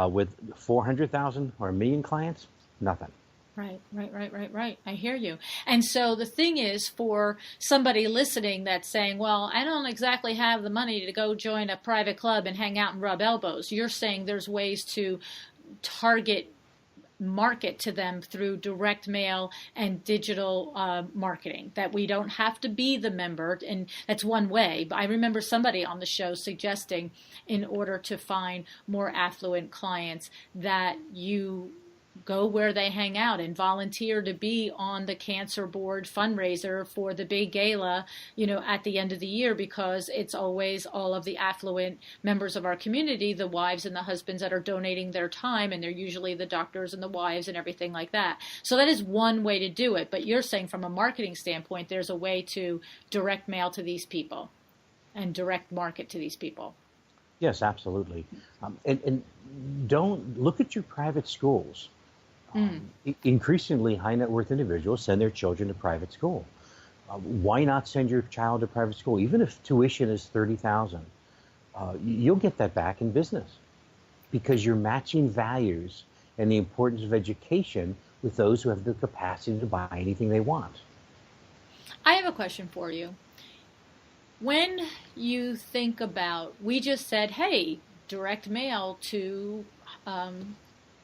with 400,000 or a million clients, nothing.
Right. I hear you. And so the thing is, for somebody listening that's saying, well, I don't exactly have the money to go join a private club and hang out and rub elbows, you're saying there's ways to target market to them through direct mail and digital marketing, that we don't have to be the member. And that's one way. But I remember somebody on the show suggesting, in order to find more affluent clients, that you go where they hang out and volunteer to be on the cancer board fundraiser for the big gala, at the end of the year, because it's always all of the affluent members of our community, the wives and the husbands, that are donating their time, and they're usually the doctors and the wives and everything like that. So that is one way to do it. But you're saying from a marketing standpoint, there's a way to direct mail to these people and direct market to these people.
Yes, absolutely. And don't look at your private schools. Increasingly, high net worth individuals send their children to private school. Why not send your child to private school? Even if tuition is $30,000, you'll get that back in business, because you're matching values and the importance of education with those who have the capacity to buy anything they want.
I have a question for you. When you think about, we just said, hey, direct mail to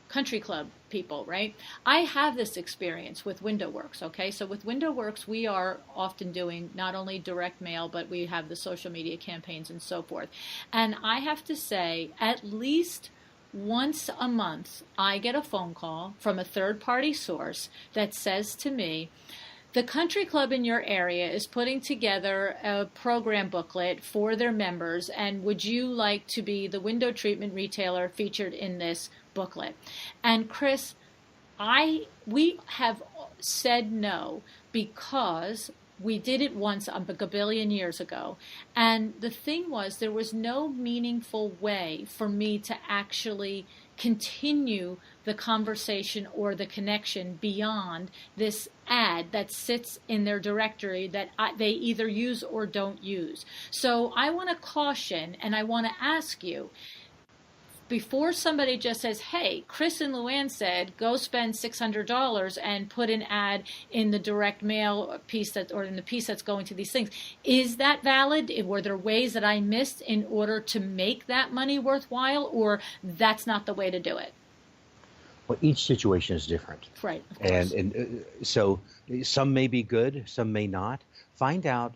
country club people, right? I have this experience with WindowWorks, okay? So with WindowWorks, we are often doing not only direct mail, but we have the social media campaigns and so forth. And I have to say, at least once a month, I get a phone call from a third-party source that says to me, the country club in your area is putting together a program booklet for their members, and would you like to be the window treatment retailer featured in this booklet? And Chris, we have said no, because we did it once a billion years ago. And the thing was, there was no meaningful way for me to actually continue the conversation or the connection beyond this ad that sits in their directory that they either use or don't use. So I want to caution, and I want to ask you, before somebody just says, hey, Chris and Luann said, go spend $600 and put an ad in the direct mail piece or in the piece that's going to these things. Is that valid? Were there ways that I missed in order to make that money worthwhile, or that's not the way to do it?
Well, each situation is different.
Right. Of course.
And so some may be good, some may not. Find out,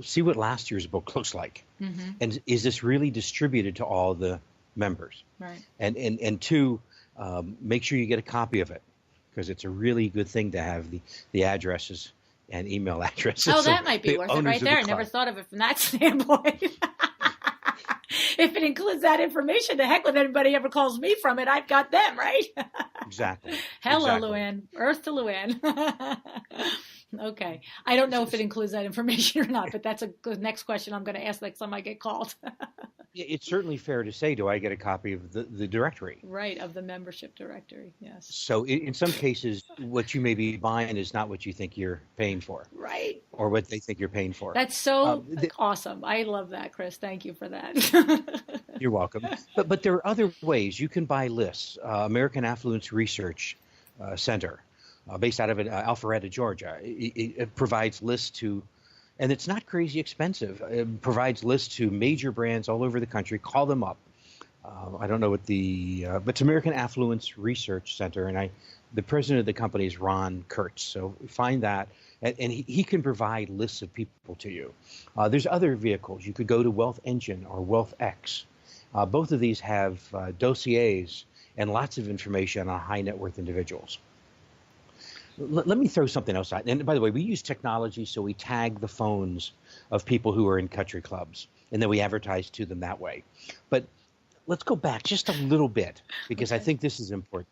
see what last year's book looks like. Mm-hmm. And is this really distributed to all the members?
Right.
And two, make sure you get a copy of it, because it's a really good thing to have the addresses and email addresses.
Oh, that might be worth it right there. I never thought of it from that standpoint. If it includes that information, the heck with anybody ever calls me from it, I've got them, right?
Exactly.
Hello,
exactly.
Luann. Earth to Luann. Okay. I don't know if it includes that information or not, but that's a good next question I'm going to ask next time I get called.
It's certainly fair to say, do I get a copy of the directory?
Right, of the membership directory, yes.
So in some cases, what you may be buying is not what you think you're paying for.
Right.
Or what they think you're paying for.
That's so awesome. I love that, Chris. Thank you for that.
You're welcome. But there are other ways. You can buy lists. American Affluence Research Center, based out of Alpharetta, Georgia. It provides lists to, and it's not crazy expensive. It provides lists to major brands all over the country. Call them up. I don't know what but it's American Affluence Research Center, and the president of the company is Ron Kurtz. So find that, and he can provide lists of people to you. There's other vehicles. You could go to Wealth Engine or Wealth X. Both of these have dossiers and lots of information on high net worth individuals. Let me throw something else out. And by the way, we use technology, so we tag the phones of people who are in country clubs, and then we advertise to them that way. But let's go back just a little bit, because I think this is important.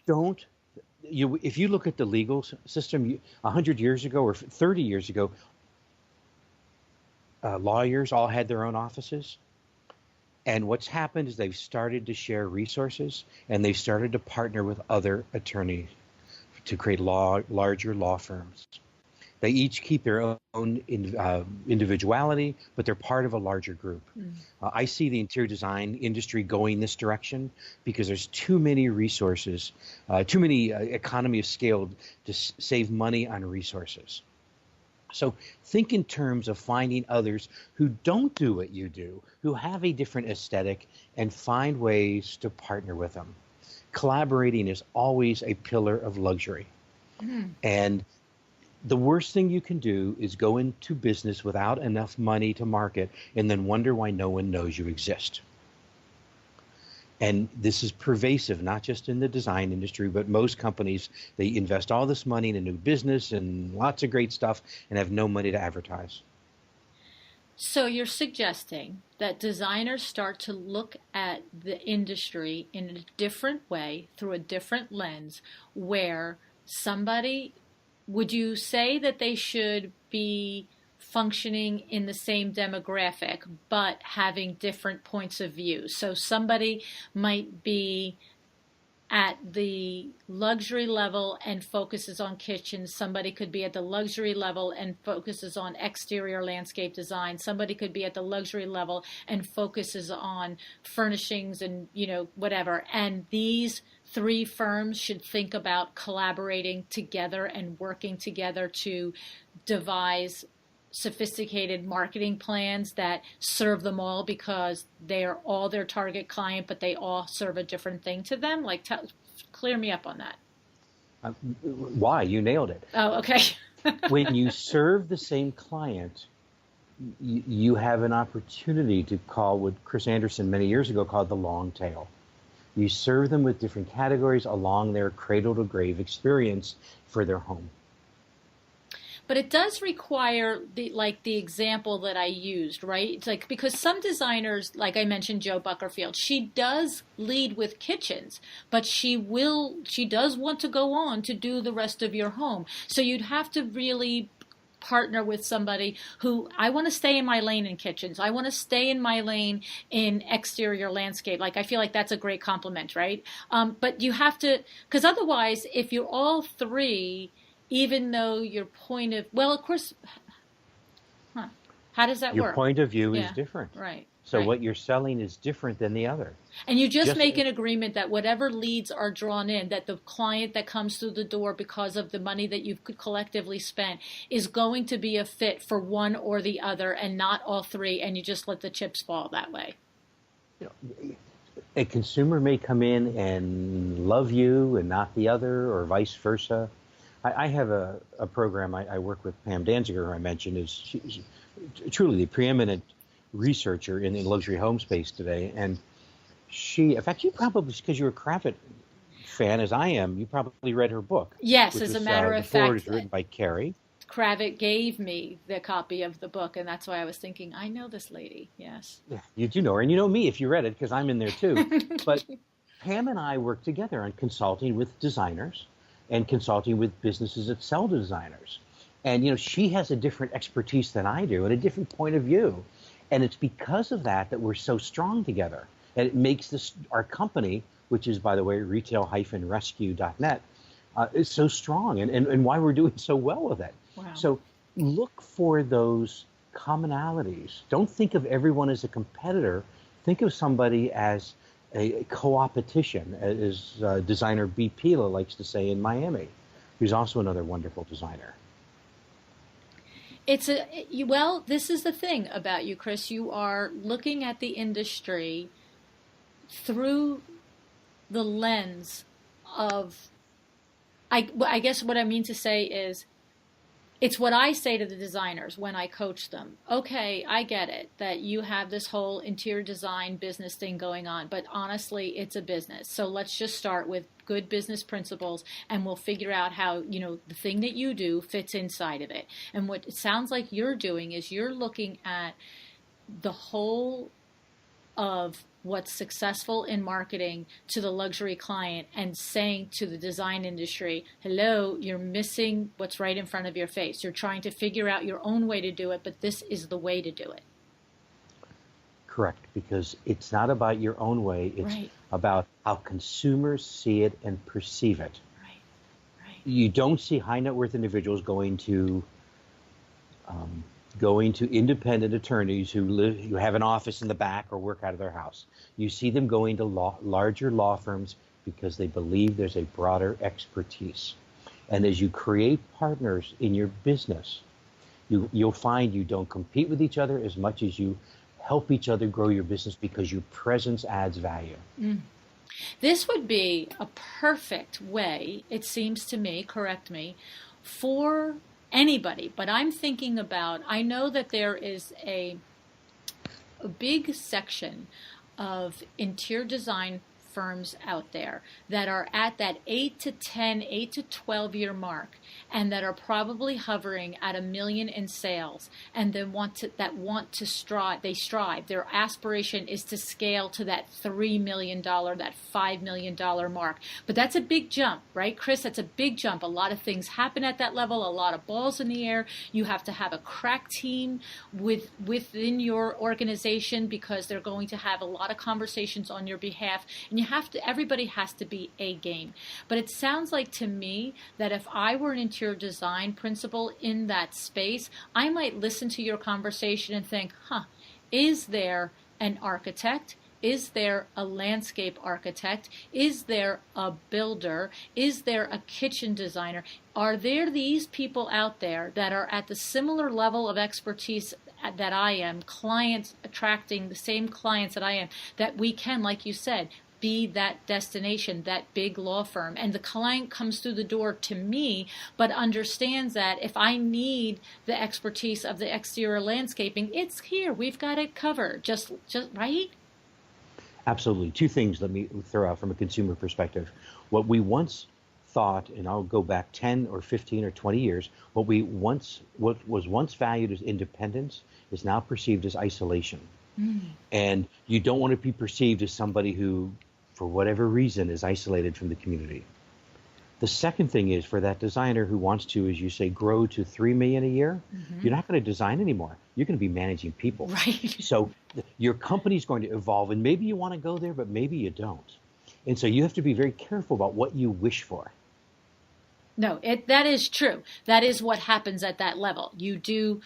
If you look at the legal system, 100 years ago or 30 years ago, lawyers all had their own offices. And what's happened is they've started to share resources, and they've started to partner with other attorneys to create larger law firms. They each keep their own individuality, but they're part of a larger group. I see the interior design industry going this direction because there's too many resources, too many economy of scale to save money on resources. So think in terms of finding others who don't do what you do, who have a different aesthetic, and find ways to partner with them. Collaborating is always a pillar of luxury. And the worst thing you can do is go into business without enough money to market and then wonder why no one knows you exist. And this is pervasive, not just in the design industry, but most companies, they invest all this money in a new business and lots of great stuff and have no money to advertise.
So you're suggesting that designers start to look at the industry in a different way, through a different lens, where somebody, would you say that they should be functioning in the same demographic, but having different points of view? So somebody might be at the luxury level and focuses on kitchens. Somebody could be at the luxury level and focuses on exterior landscape design. Somebody could be at the luxury level and focuses on furnishings and, whatever. And these three firms should think about collaborating together and working together to devise sophisticated marketing plans that serve them all, because they are all their target client, but they all serve a different thing to them. Like, clear me up on that.
Why? You nailed it.
Oh, okay.
When you serve the same client, you have an opportunity to call what Chris Anderson many years ago called the long tail. You serve them with different categories along their cradle to grave experience for their home.
But it does require the example that I used, right? It's like, because some designers, like I mentioned, Jo Buckerfield, she does lead with kitchens, but she does want to go on to do the rest of your home. So you'd have to really partner with somebody who, I want to stay in my lane in kitchens. I want to stay in my lane in exterior landscape. Like, I feel like that's a great compliment, right? But you have to, because otherwise, if you're all three, even though your point of, well, of course, how does that work?
Your point of view is different.
Right.
So
right.
What you're selling is different than the other.
And you just make an agreement that whatever leads are drawn in, that the client that comes through the door because of the money that you've collectively spent is going to be a fit for one or the other and not all three, and you just let the chips fall that way.
A consumer may come in and love you and not the other, or vice versa. I have a program I work with, Pam Danziger, who I mentioned, she's truly the preeminent researcher in the luxury home space today. And in fact, you probably, because you're a Kravitz fan, as I am, you probably read her book.
Yes, as a matter of fact.
The foreword is written by Carrie.
Kravitz gave me the copy of the book, and that's why I was thinking, I know this lady, yes.
Yeah, you do know her, and you know me if you read it, because I'm in there too. But Pam and I work together on consulting with designers and consulting with businesses that sell to designers. And, she has a different expertise than I do and a different point of view. And it's because of that we're so strong together. And it makes our company, which is, by the way, retail-rescue.net, is so strong and why we're doing so well with it.
Wow.
So look for those commonalities. Don't think of everyone as a competitor. Think of somebody as a co-opetition, as designer B. Pila likes to say in Miami, who's also another wonderful designer.
This is the thing about you, Chris. You are looking at the industry through the lens of, I guess what I mean to say is, it's what I say to the designers when I coach them. Okay, I get it that you have this whole interior design business thing going on, but honestly, it's a business. So let's just start with good business principles, and we'll figure out how, the thing that you do fits inside of it. And what it sounds like you're doing is you're looking at the whole of what's successful in marketing to the luxury client and saying to the design industry, hello, you're missing what's right in front of your face. You're trying to figure out your own way to do it, but this is the way to do it.
Correct, because it's not about your own way. It's about how consumers see it and perceive it.
Right.
You don't see high net worth individuals going to going to independent attorneys who have an office in the back or work out of their house. You see them going to larger law firms because they believe there's a broader expertise. And as you create partners in your business, you'll find you don't compete with each other as much as you help each other grow your business because your presence adds value.
This would be a perfect way, it seems to me, correct me, for anybody. But I'm thinking about, I know that there is a big section of interior design firms out there that are at that 8 to 10, 8 to 12 year mark, and that are probably hovering at $1 million in sales, and then they strive. Their aspiration is to scale to that $3 million, that $5 million mark. But that's a big jump, right, Chris? That's a big jump. A lot of things happen at that level, a lot of balls in the air. You have to have a crack team within your organization because they're going to have a lot of conversations on your behalf, and everybody has to be A game. But it sounds like to me that if I were an interior design principal in that space, I might listen to your conversation and think, is there an architect? Is there a landscape architect? Is there a builder? Is there a kitchen designer? Are there these people out there that are at the similar level of expertise that I am, clients attracting the same clients that I am, that we can, like you said, be that destination, that big law firm, and the client comes through the door to me, but understands that if I need the expertise of the exterior landscaping, it's here. We've got it covered. Just right?
Absolutely. Two things let me throw out from a consumer perspective. What we once thought, and I'll go back 10 or 15 or 20 years, what was once valued as independence is now perceived as isolation. And you don't want to be perceived as somebody who, for whatever reason, is isolated from the community. The second thing is, for that designer who wants to, as you say, grow to $3 million a year, you're not going to design anymore. You're going to be managing people.
Right.
So your company's going to evolve, and maybe you want to go there, but maybe you don't. And so you have to be very careful about what you wish for.
No, that is true. That is what happens at that level. You do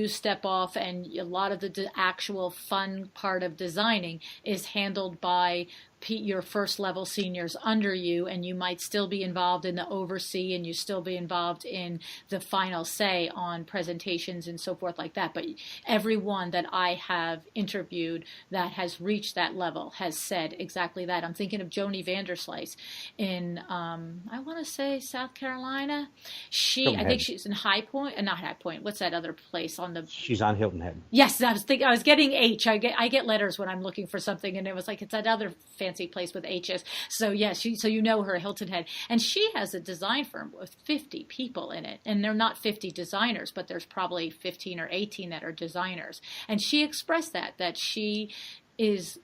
step off, and a lot of the actual fun part of designing is handled by your first level seniors under you, and you might still be involved in the oversee, and you still be involved in the final say on presentations and so forth like that. But everyone that I have interviewed that has reached that level has said exactly that. I'm thinking of Joni Vanderslice in I want to say South Carolina. I think she's in High Point, not High Point. What's that other place on the?
She's on Hilton Head.
Yes, I was getting H. I get letters when I'm looking for something, and it was like it's that other fancy place with H's. So yes, so you know her, Hilton Head, and she has a design firm with 50 people in it, and they're not 50 designers, but there's probably 15 or 18 that are designers. And she expressed that she is.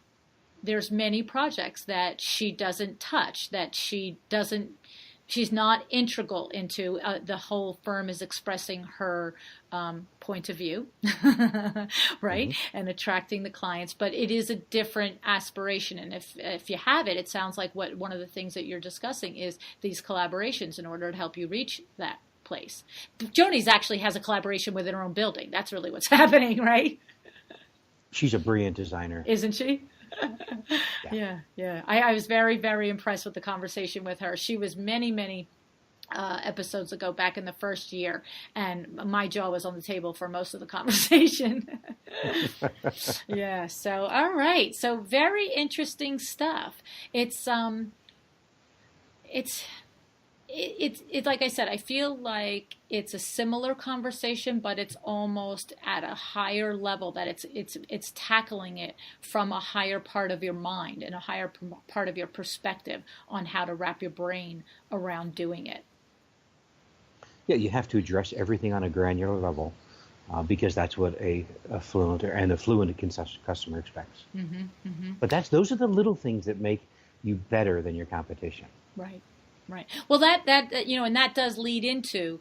There's many projects that she doesn't touch, that she's not integral into. The whole firm is expressing her point of view, right? And attracting the clients, but it is a different aspiration. And if you have it, it sounds like one of the things that you're discussing is these collaborations in order to help you reach that place. Joni's actually has a collaboration within her own building. That's really what's happening, right?
She's a brilliant designer.
Isn't she? Yeah. I was very, very impressed with the conversation with her. She was many episodes ago, back in the first year, and my jaw was on the table for most of the conversation. Yeah. So, all right. So very interesting stuff. It's like I said, I feel like it's a similar conversation, but it's almost at a higher level, that it's tackling it from a higher part of your mind and a higher part of your perspective on how to wrap your brain around doing it.
Yeah, you have to address everything on a granular level because that's what an affluent customer expects. But those are the little things that make you better than your competition.
Right. Well, that and that does lead into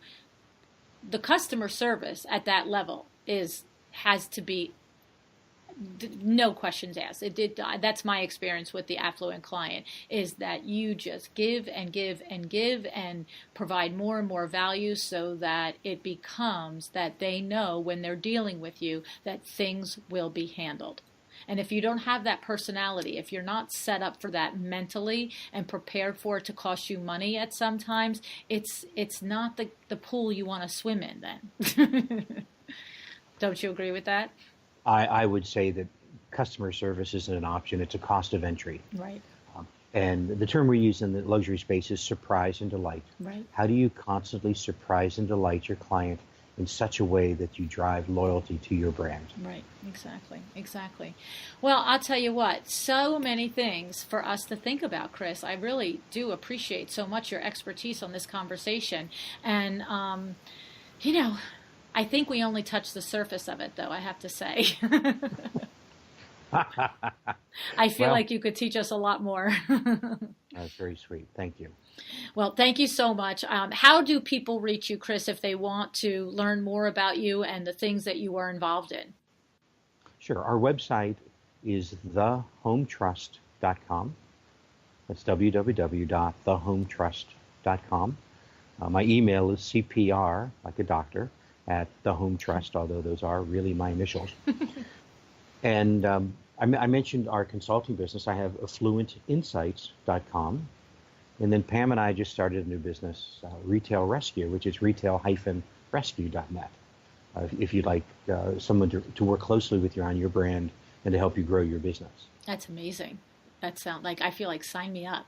the customer service at that level has to be no questions asked. It did. That's my experience with the affluent client, is that you just give and give and give and provide more and more value, so that it becomes that they know when they're dealing with you that things will be handled. And if you don't have that personality, if you're not set up for that mentally and prepared for it to cost you money at some times, it's not the pool you want to swim in then. Don't you agree with that?
I would say that customer service isn't an option. It's a cost of entry.
Right.
And the term we use in the luxury space is surprise and delight.
Right.
How do you constantly surprise and delight your client in such a way that you drive loyalty to your brand?
Right, exactly. Well, I'll tell you what, so many things for us to think about, Chris. I really do appreciate so much your expertise on this conversation. And, I think we only touched the surface of it, though, I have to say. I feel like you could teach us a lot more.
That's very sweet. Thank you.
Well, thank you so much. How do people reach you, Chris, if they want to learn more about you and the things that you are involved in?
Sure. Our website is thehometrust.com. That's www.thehometrust.com. My email is CPR, like a doctor, at The Home Trust, although those are really my initials. And I mentioned our consulting business. I have affluentinsights.com. And then Pam and I just started a new business, Retail Rescue, which is retail-rescue.net. If you'd like someone to work closely with you on your brand and to help you grow your business.
That's amazing. That sounds like, I feel like, sign me up.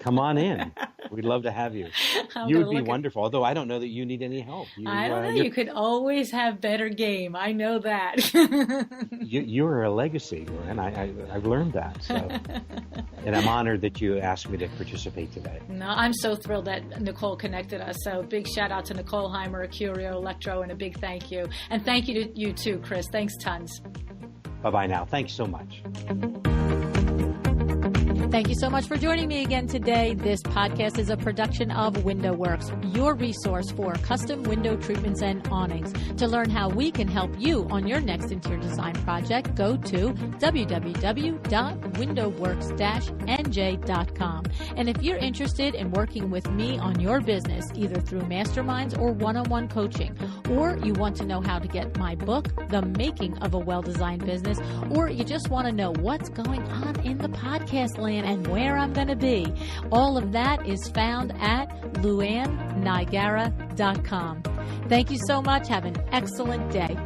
Come on in. We'd love to have you. You would be wonderful, although I don't know that you need any help.
I don't know. You could always have better game. I know that.
You're a legacy, and I've learned that. So. And I'm honored that you asked me to participate today.
No, I'm so thrilled that Nicole connected us. So big shout out to Nicole Heimer at Curio Electro, and a big thank you. And thank you to you too, Chris. Thanks tons.
Bye-bye now. Thanks so much.
Thank you so much for joining me again today. This podcast is a production of WindowWorks, your resource for custom window treatments and awnings. To learn how we can help you on your next interior design project, go to www.windowworks-nj.com. And if you're interested in working with me on your business, either through masterminds or one-on-one coaching, or you want to know how to get my book, The Making of a Well-Designed Business, or you just want to know what's going on in the podcast land and where I'm going to be, all of that is found at luannigara.com. Thank you so much. Have an excellent day.